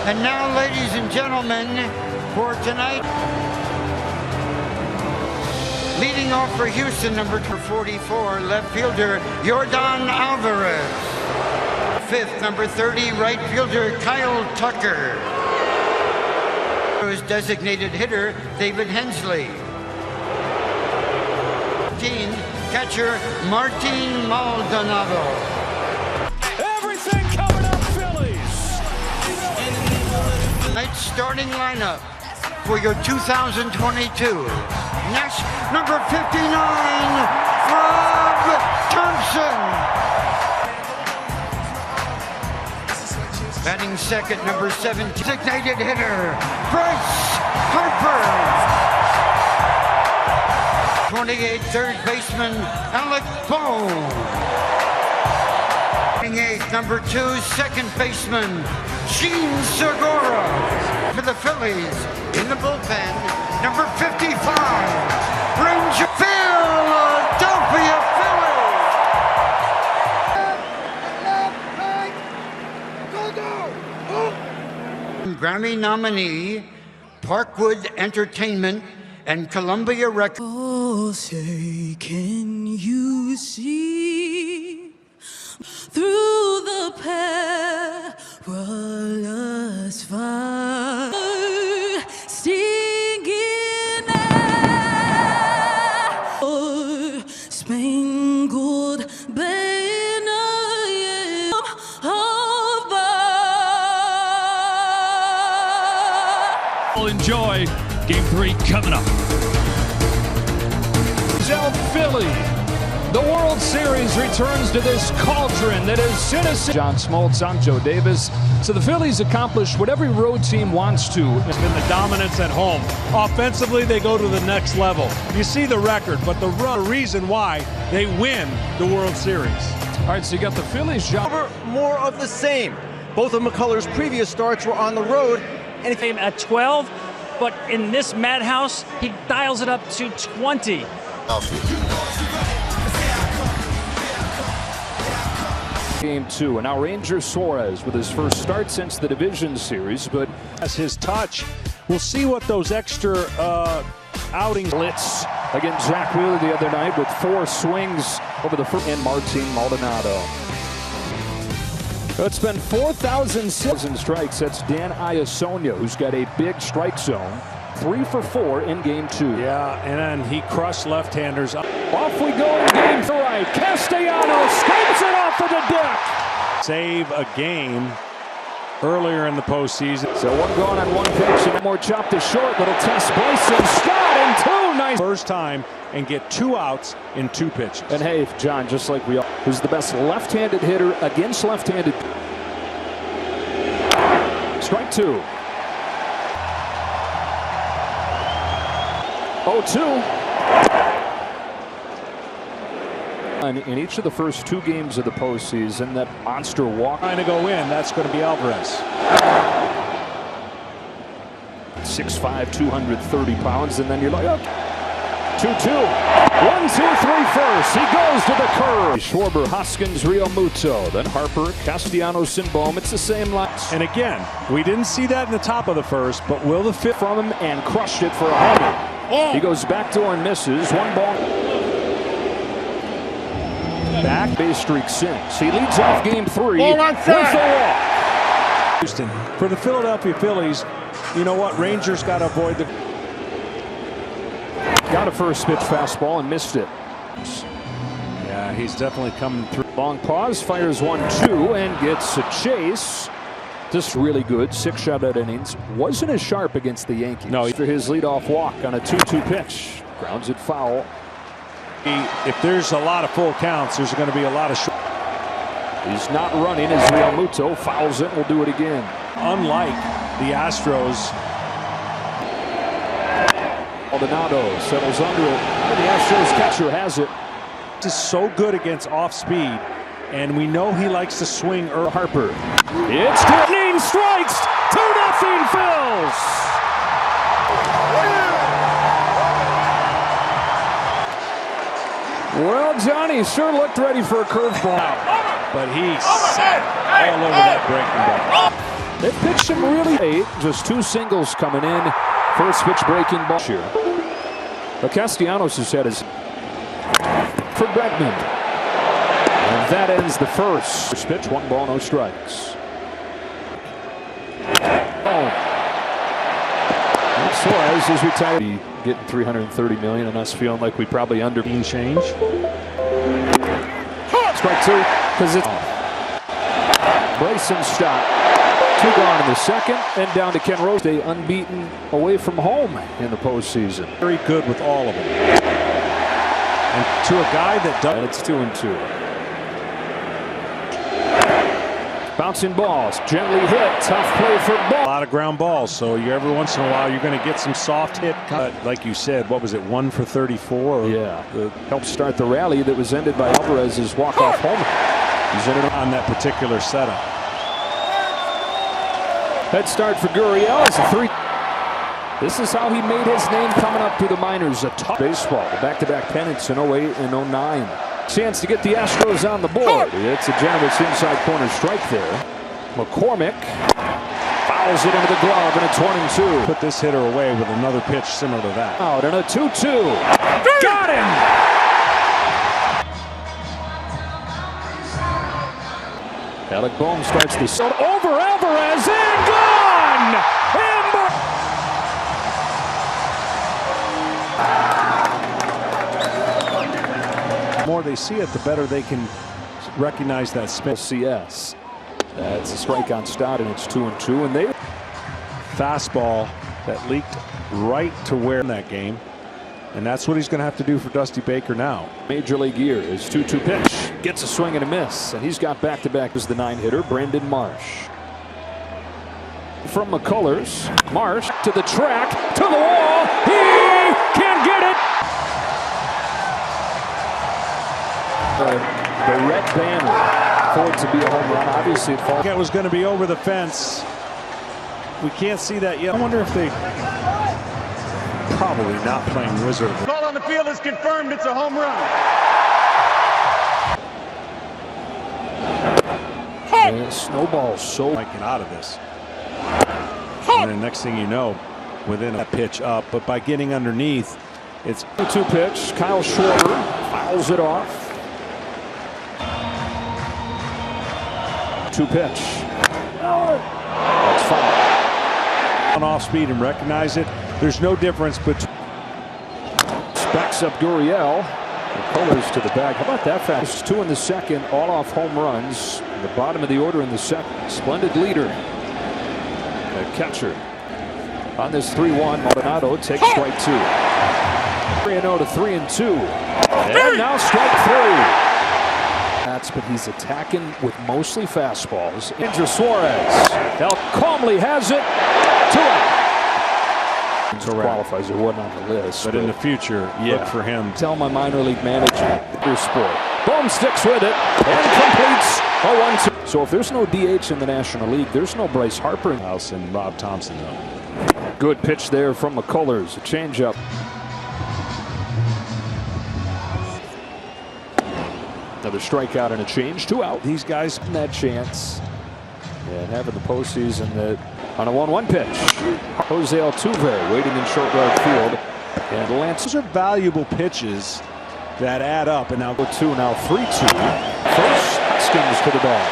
And now, ladies and gentlemen, for tonight, leading off for Houston, number 44, left fielder Yordan Alvarez. Fifth, number 30, right fielder Kyle Tucker. Designated hitter David Hensley. 15, catcher Martin Maldonado. Everything coming up, Phillies. Tonight's starting lineup for your 2022. Next, number 59, Rob Thompson. Batting second, number 7, designated hitter Bryce Harper. 28, third baseman Alec Bohm. 28, number 2, second baseman Gene Segura. For the Phillies, in the bullpen, number 55, Ranger Philadelphia Phillies. Grammy nominee, Parkwood Entertainment and Columbia Records. Oh, say, can you see through the perilous fire, singing our spangled banner of We'll enjoy Game 3 coming up. Philly. The World Series returns to this cauldron that is Citizens. John Smoltz, I'm Joe Davis. So the Phillies accomplished what every road team wants to. It's been the dominance at home. Offensively, they go to the next level. You see the record, but the reason why they win the World Series. All right, so you got the Phillies job. More of the same. Both of McCullers' previous starts were on the road. And came at 12, but in this madhouse, he dials it up to 20. Game 2, and now Ranger Suarez with his first start since the division series, but as his touch, we'll see what those extra outings. blitz against Zach Wheeler the other night with 4 swings over the first, and Martin Maldonado. It's been 4,000 strikes. That's Dan Iasonia, who's got a big strike zone. 3 for 4 in Game 2. Yeah, and then he crushed left-handers. Off we go in Game 3. Castellanos scrapes it off of the deck. Save a game earlier in the postseason. So 1 gone on 1 pitch, and more chopped to short. Little test. Bryson Scott and 2. Nice. First time and get 2 outs in 2 pitches. And hey, John, just like we all, who's the best left-handed hitter against left-handed. Strike 2. 0-2. In each of the first 2 games of the postseason, that monster walk. Trying to go in, that's going to be Alvarez. 6'5", 230 pounds, and then you're like, okay. 2-2. 1-2-3 first. He goes to the curve. Schwarber, Hoskins, Real Muto. Then Harper, Castellanos, and Bohm. It's the same line. And again, we didn't see that in the top of the first, but will the fifth From him and crushed it for a homer. He goes backdoor and misses. 1 ball. Back base streak since. He leads off Game 3 with a walk. Houston. For the Philadelphia Phillies, you know what? Rangers got to avoid the. Got a first pitch fastball and missed it. Yeah, he's definitely coming through. Long pause, fires 1-2 and gets a chase. Just really good. 6 shutout innings. Wasn't as sharp against the Yankees. No, after his leadoff walk on a 2-2 pitch. Grounds it foul. If there's a lot of full counts, there's going to be a lot of. He's not running as Real Muto fouls it. We'll do it again. Unlike the Astros. Maldonado settles under it. And the Astros catcher has it. Just so good against off speed, and we know he likes to swing. Harper. It's good. Strikes. 2-0 Phils. Well, Johnny sure looked ready for a curveball. But he sat all over that breaking ball. They pitched him really late. Just two singles coming in. First pitch breaking ball here. But Castellanos has had his for Bregman. And that ends the first pitch. 1 ball, no strikes. Oh. And Suarez is retired. Getting $330 million and us feeling like we probably under change. Strike 2 because it's Bryson stop. 2 gone in the second, and down to Ken Rose. Stay unbeaten away from home in the postseason. Very good with all of them. And to a guy that does. And it's 2-2. Bouncing balls, gently hit, tough play for ball. A lot of ground balls, so every once in a while you're going to get some soft hit. Like you said, what was it, 1 for 34? Yeah, helped start the rally that was ended by Alvarez's walk-off homer. He's in it on that particular setup. Head start for Gurriel as a 3. This is how he made his name coming up through the minors. A tough baseball, back-to-back pennants in 08 and 09. Chance to get the Astros on the board. It's a generous inside corner strike there. McCormick fouls it into the glove, and it's 1-2. Put this hitter away with another pitch similar to that. Out and a 2-2. Got him! Alec Bohm starts the shot over Alvarez and gone! The more they see it, the better they can recognize that spin. CS. That's a strike on Stott, and it's 2-2. And they fastball that leaked right to where in that game. And that's what he's going to have to do for Dusty Baker now. Major League year is 2-2 pitch. Gets a swing and a miss. And he's got back-to-back as the 9-hitter, Brandon Marsh. From McCullers, Marsh to the track, to the wall. He can't get it. The red banner for it to be a home run. Obviously, it falls. It was going to be over the fence. We can't see that yet. I wonder if they probably not playing Wizard. Call on the field is confirmed. It's a home run. And snowballs so might get out of this. And then next thing you know, within a pitch up, but by getting underneath, it's 2 pitch. Kyle Schwarber fouls it off. 2 pitch. That's foul. On off speed and recognize it. There's no difference between. Backs up Gurriel. Colors to the bag. How about that fast? 2 in the second, all off home runs. The bottom of the order in the second. Splendid leader. The catcher. On this 3-1, Maldonado takes strike 2. 3-0 to 3-2. And now strike 3. But he's attacking with mostly fastballs. Andrew Suarez. Calmly has it. 2 out. Qualifies or wasn't on the list. But in the future, look for him. Tell my minor league manager your sport. Bohm sticks with it and completes a 1-2. So if there's no DH in the National League, there's no Bryce Harper. House and Rob Thompson, though. Good pitch there from McCullers. A changeup. Another strikeout and a change. 2 out. These guys in that chance. And having the postseason on a 1-1 pitch. Jose Altuve waiting in short right field. And Lance. Those are valuable pitches that add up. And now 2, now 3-2. First, Hoskins to the ball.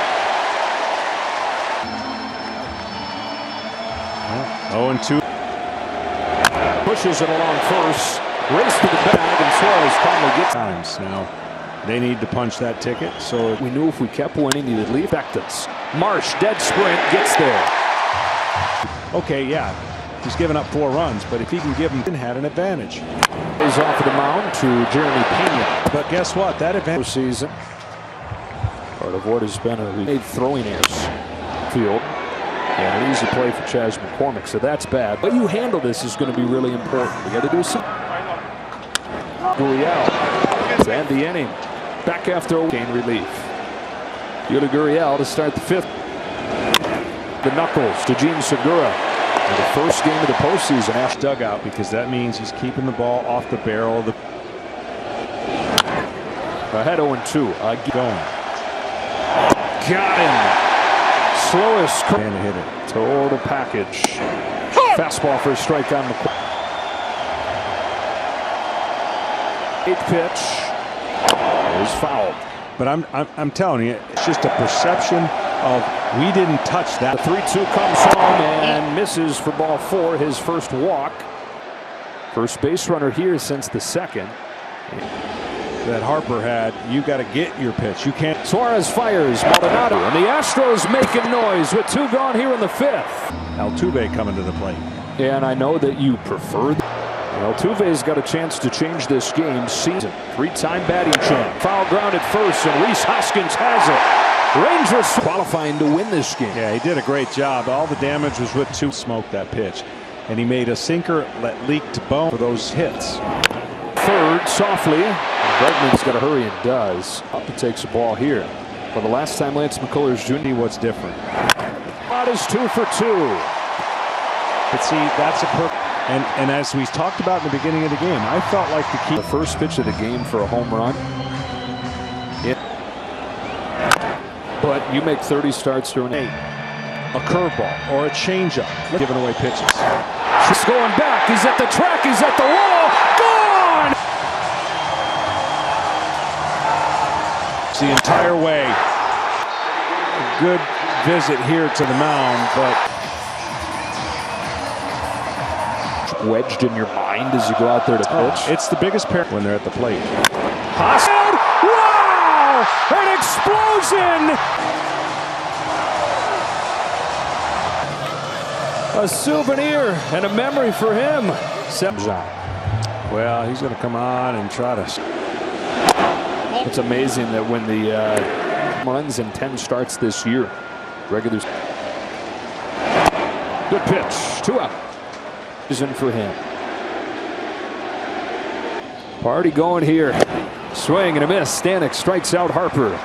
0-2. Pushes it along first. Race to the bag, and Suarez finally gets times now. They need to punch that ticket. So we knew if we kept winning, he would leave. Bectus. Marsh, dead sprint, gets there. Okay, yeah. He's given up 4 runs, but if he can give them, he had an advantage. He's off of the mound to Jeremy Pena. But guess what? That advantage season. Part of what has been a throwing airs field. And an easy play for Chas McCormick, so that's bad. But you handle this is going to be really important. You got to do some. Gurriel to end the inning. Back after a gain relief. Yuli Gurriel to start the 5th. The knuckles to Gene Segura. In the first game of the postseason after dugout, because that means he's keeping the ball off the barrel of the. Ahead 0-2. Going. Got him. Slowest and hit it. Total package. Fastball for a strike on McCoy. 8th pitch is fouled. But I'm telling you, it's just a perception of we didn't touch that. The 3-2 comes home and misses for ball 4, his first walk. First base runner here since the second. That Harper had, you got to get your pitch. You can't. Suarez fires Maldonado, and the Astros making noise with 2 gone here in the 5th. Altuve coming to the plate. And I know that you prefer. Altuve's got a chance to change this game. Season 3-time batting champ. Foul ground at first, and Rhys Hoskins has it. Rangers qualifying to win this game. Yeah, he did a great job. All the damage was with 2. Smoked that pitch, and he made a sinker that leaked bone for those hits. Third softly. Bregman's got to hurry and does. Up and takes the ball here. For the last time, Lance McCullers Jr. What's different? That is 2 for 2. But see, that's a perfect. And as we talked about in the beginning of the game, I felt like the key. The first pitch of the game for a home run. Yeah. But you make 30 starts through an 8. A curveball or a changeup. Giving away pitches. She's going back. He's at the track. He's at the wall. Gone! The entire way. A good visit here to the mound, but wedged in your mind as you go out there to pitch. It's the biggest pair when they're at the plate. Hoskins! Wow! An explosion! A souvenir and a memory for him. Well, he's going to come on and try to. It's amazing that when the runs in 10 starts this year, regular. Good pitch, 2 out. Is in for him. Party going here. Swing and a miss. Stanek strikes out Harper.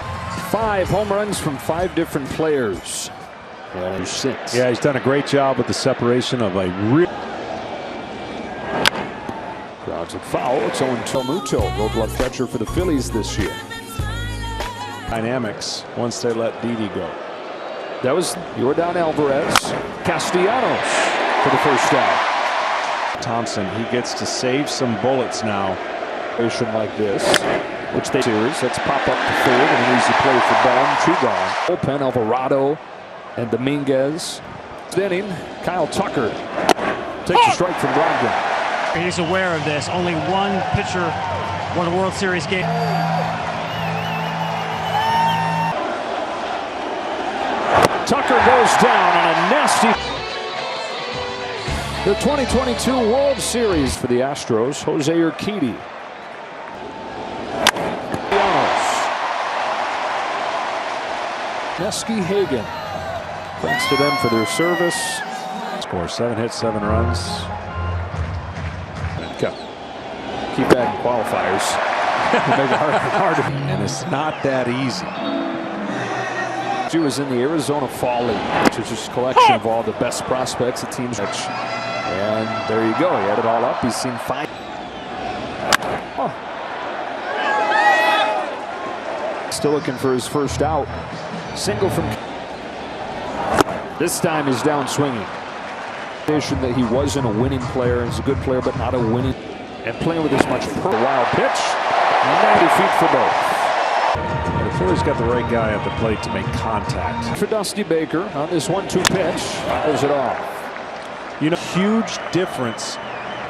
5 home runs from 5 different players. And 6. Yeah, he's done a great job with the separation of a real. Grounds a foul. It's Owen Tomuto, Gold Glove catcher for the Phillies this year. Dynamics once they let Didi go. That was Yordan Alvarez. Castellanos for the first out. Thompson, he gets to save some bullets now. Like this, which they series. Let's pop up to third and an easy play for Bond. 2 gone. Bullpen Alvarado and Dominguez. Inning, Kyle Tucker takes a strike from Brogdon. He's aware of this. Only one pitcher won a World Series game. Tucker goes down on a nasty. The 2022 World Series for the Astros, Jose Urquidy. Nesky Hagen. Thanks to them for their service. Score 7 hits, 7 runs. Keep adding qualifiers. Make it harder. And it's not that easy. She was in the Arizona Fall League, which is just a collection of all the best prospects the teams. And there you go. He had it all up. He's seen 5. Oh. Still looking for his first out. Single from. This time he's down swinging. That he wasn't a winning player. He's a good player, but not a winning. And playing with as much per wild pitch. 90 feet for both. The Phillies got the right guy at the plate to make contact. For Dusty Baker on this 1-2 pitch. Fouls it off. You know, huge difference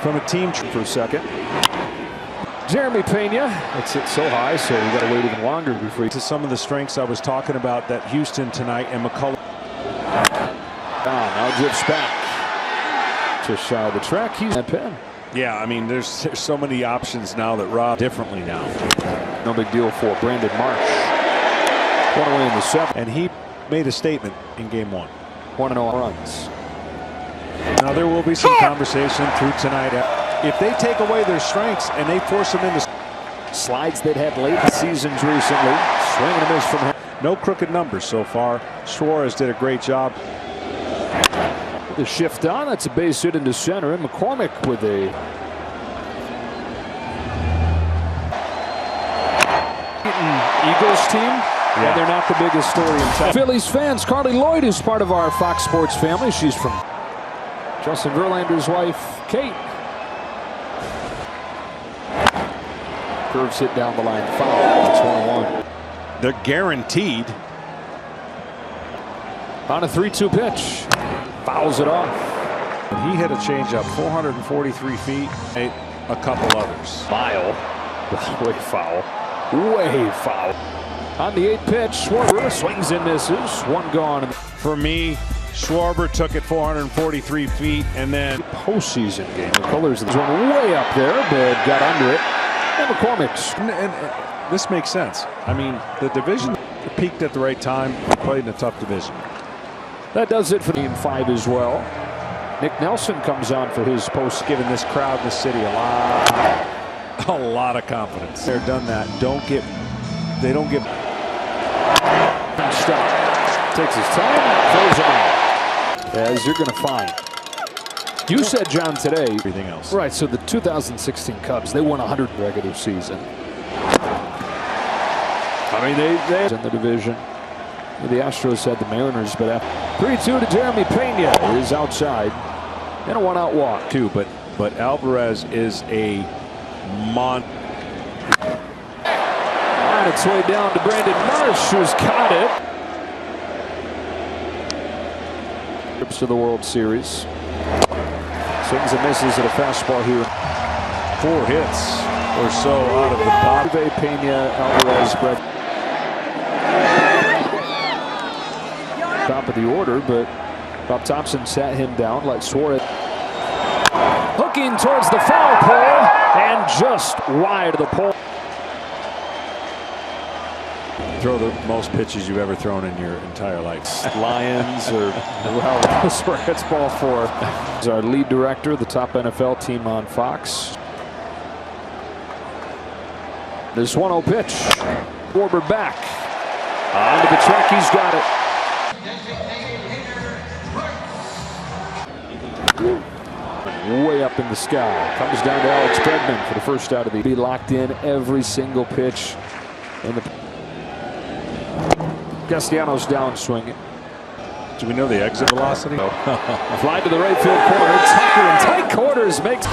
from a team for a second. Jeremy Pena. It's hit so high, so we got to wait even longer before he. To some of the strengths I was talking about that Houston tonight and McCullers. Now drifts back. Just shy of the track. He's at pen. Yeah, I mean, there's so many options now that Rob differently now. No big deal for Brandon Marsh. 1 away in the 7th. And he made a statement in game 1. 1-0 runs. Now there will be some conversation through tonight. If they take away their strengths and they force them into slides they'd had late in seasons recently. Swing and a miss from him. No crooked numbers so far. Suarez did a great job. The shift on. That's a base hit into center. And McCormick with a Eagles team And they're not the biggest story in town. Phillies fans, Carly Lloyd is part of our Fox Sports family. She's from Justin Verlander's wife, Kate. Curves hit down the line, foul. It's 1-1. They're guaranteed. On a 3-2 pitch. Fouls it off. And he hit a changeup 443 feet. A couple others. Mile. Way foul. Way foul. On the 8th pitch, Schwarber swings and misses. One gone. For me, Schwarber took it 443 feet, and then Postseason game. The colors of this one way up there, but got under it. And McCormick's. And this makes sense. I mean, the division peaked at the right time, played in a tough division. That does it for Game 5 as well. Nick Nelson comes on for his post. Giving this crowd, this city, a lot of confidence. They're done that. They don't get. Stop. Takes his time, throws him out. As you're going to find. You said, John, today. Everything else. Right, so the 2016 Cubs, they won 100 regular season. I mean, they in the division. The Astros had the Mariners, but 3-2 to Jeremy Pena is outside. And a one-out walk, too. But Alvarez is a monster. On its way down to Brandon Marsh, who's caught it. Trips to the World Series. Swings and misses at a fastball here. 4 hits or so out of the bottom. Pena, Alvarez, Brett. Top of the order, but Bob Thompson sat him down like Suarez. Hooking towards the foul pole and just wide of the pole. Throw the most pitches you've ever thrown in your entire life. Lions or that's where it's ball 4. Is our lead director, the top NFL team on Fox. This 1-0 pitch. Schwarber back. On to the track, he's got it. Way up in the sky. Comes down to Alex Bregman for the first out of the. Be locked in every single pitch. And the Castellanos down swinging. Do we know the exit velocity? No. Fly to the right field corner. Tucker in tight quarters makes.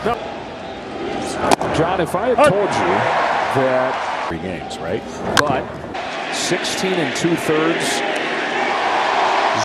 No. John, if I had told you that 3 games, right? But 16 2/3